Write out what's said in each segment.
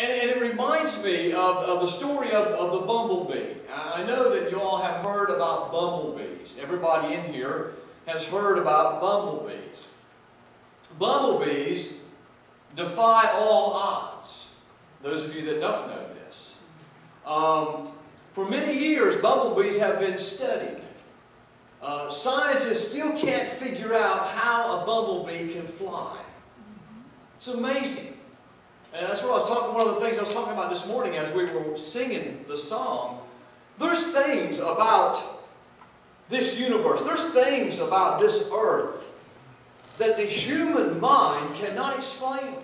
And it reminds me of the story of the bumblebee. I know that you all have heard about bumblebees. Everybody in here has heard about bumblebees. Bumblebees defy all odds. Those of you that don't know this. For many years, bumblebees have been studied. Scientists still can't figure out how a bumblebee can fly. It's amazing. And that's what I was talking, one of the things I was talking about this morning as we were singing the song. There's things about this universe, there's things about this earth that the human mind cannot explain.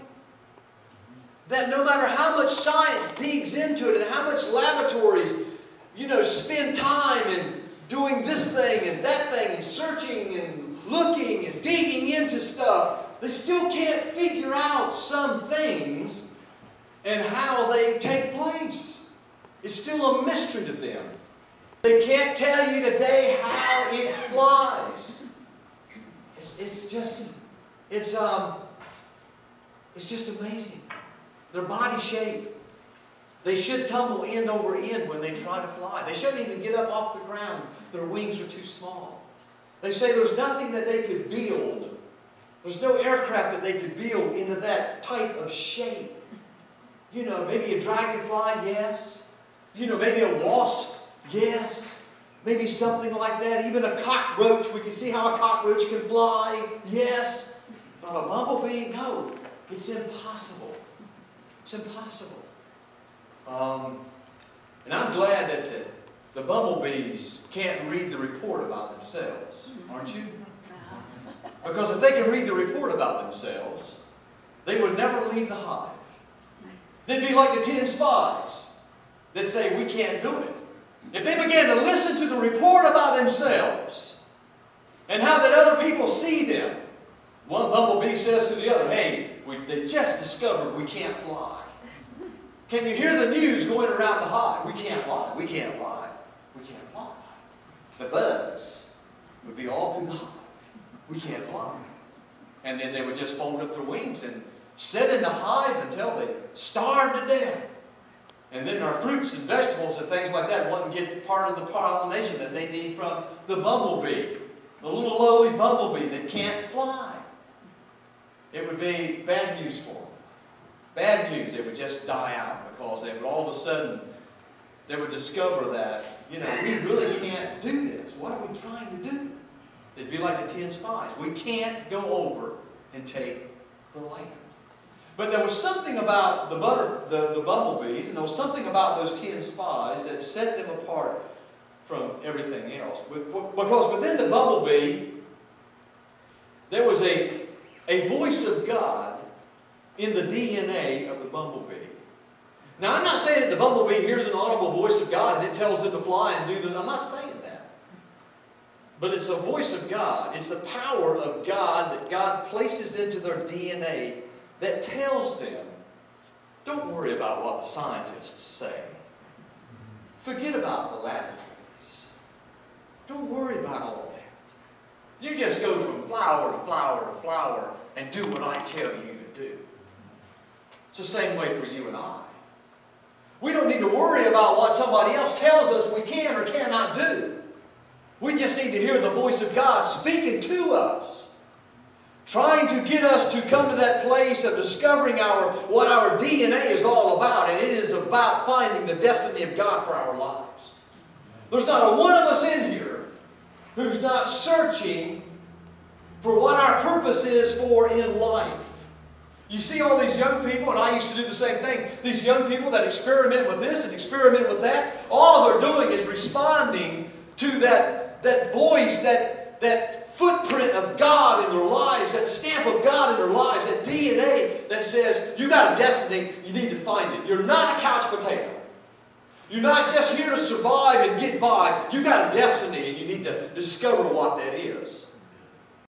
That no matter how much science digs into it and how much laboratories, spend time in doing this thing and that thing and searching and looking and digging into stuff, they still can't figure out some things and how they take place. It's still a mystery to them. They can't tell you today how it flies. It's just amazing. Their body shape. They should tumble end over end when they try to fly. They shouldn't even get up off the ground. Their wings are too small. They say there's nothing that they could build. There's no aircraft that they could build into that type of shape. Maybe a dragonfly, yes. Maybe a wasp, yes. Maybe something like that. Even a cockroach. We can see how a cockroach can fly, yes. But a bumblebee, no. It's impossible. It's impossible. And I'm glad that the bumblebees can't read the report about themselves, aren't you? Because if they can read the report about themselves, they would never leave the hive. They'd be like the 10 spies that say, we can't do it. If they began to listen to the report about themselves and how that other people see them, one bumblebee says to the other, hey, they just discovered we can't fly. Can you hear the news going around the hive? We can't fly, we can't fly, we can't fly. The buzz would be all through the hive. We can't fly. And then they would just fold up their wings and sit in the hive until they starved to death. And then our fruits and vegetables and things like that wouldn't get part of the pollination that they need from the bumblebee. The little lowly bumblebee that can't fly. It would be bad news for them. Bad news, they would just die out because they would all of a sudden, they would discover that, we really can't do this. What are we trying to do? It'd be like the 10 spies. We can't go over and take the land. But there was something about the bumblebees, and there was something about those 10 spies that set them apart from everything else. Because within the bumblebee, there was a voice of God in the DNA of the bumblebee. Now, I'm not saying that the bumblebee hears an audible voice of God and it tells them to fly and do this. I'm not saying that. But it's a voice of God. It's the power of God that God places into their DNA that tells them, don't worry about what the scientists say. Forget about the laboratories. Don't worry about all of that. You just go from flower to flower to flower and do what I tell you to do. It's the same way for you and I. We don't need to worry about what somebody else tells us we can or cannot do. We just need to hear the voice of God speaking to us, trying to get us to come to that place of discovering what our DNA is all about, and it is about finding the destiny of God for our lives. There's not a one of us in here who's not searching for what our purpose is for in life. You see all these young people, and I used to do the same thing, these young people that experiment with this and experiment with that, all they're doing is responding to that voice, that footprint of God in their lives, that stamp of God in their lives, that DNA that says, you got a destiny, you need to find it. You're not a couch potato. You're not just here to survive and get by. You got a destiny, and you need to discover what that is.